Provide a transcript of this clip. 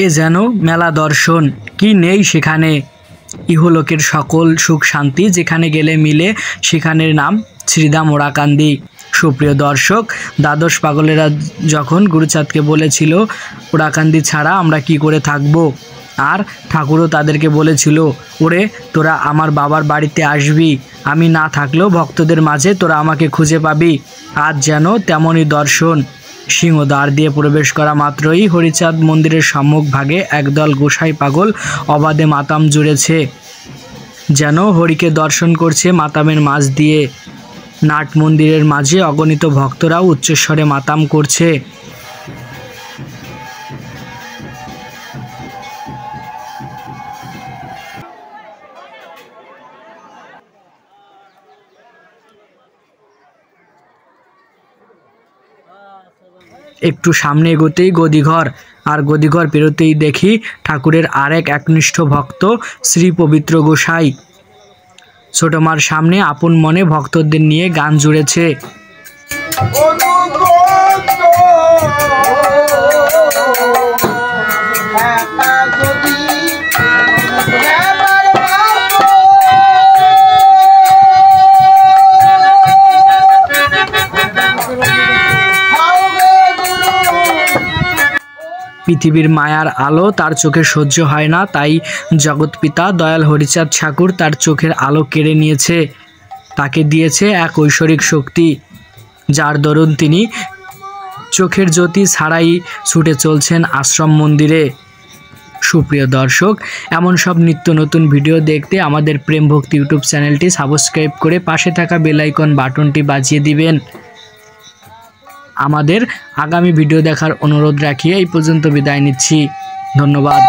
এ যেন মেলা দর্শন, কি নেই সেখানে। ইহলোকের সকল সুখ শান্তি যেখানে গেলে মিলে, সেখানের নাম শ্রীধাম ওরাকান্দি। সুপ্রিয় দর্শক, দ্বাদশ পাগলেরা যখন গুরুচাঁদকে বলেছিল ওরাকান্দি ছাড়া আমরা কি করে থাকব, আর ঠাকুরও তাদেরকে বলেছিল, ওরে তোরা আমার বাবার বাড়িতে আসবি, আমি না থাকলেও ভক্তদের মাঝে তোরা আমাকে খুঁজে পাবি। আজ যেন তেমনই দর্শন। সিংহদ্বার দিয়ে প্রবেশ করা মাত্রই হরিচাঁদ মন্দিরের সম্মুখ ভাগে একদল গোসাই পাগল অবাধে মাতাম জুড়েছে, যেন হরিকে দর্শন করছে মাতামের মাঝ দিয়ে। নাট মন্দিরের মাঝে অগণিত ভক্তরাও উচ্চস্বরে মাতাম করছে। একটু সামনে এগোতেই গদিঘর, আর গদিঘর পেরোতেই দেখি ঠাকুরের আরেক একনিষ্ঠ ভক্ত শ্রী পবিত্র গোসাই ছোট মার সামনে আপন মনে ভক্তদের নিয়ে গান জুড়েছে। পৃথিবীর মায়ার আলো তার চোখে সহ্য হয় না, তাই জগৎপিতা দয়াল হরিচাঁদ ঠাকুর তার চোখের আলো কেড়ে নিয়েছে। তাকে দিয়েছে এক ঐশ্বরিক শক্তি, যার দরুন তিনি চোখের জ্যোতি ছাড়াই ছুটে চলছেন আশ্রম মন্দিরে। সুপ্রিয় দর্শক, এমন সব নিত্য নতুন ভিডিও দেখতে আমাদের প্রেম ভক্তি ইউটিউব চ্যানেলটি সাবস্ক্রাইব করে পাশে থাকা বেল আইকন বাটনটি বাজিয়ে দিবেন। আমাদের আগামী ভিডিও দেখার অনুরোধ রাখিয়ে এই পর্যন্ত বিদায় নিচ্ছি। ধন্যবাদ।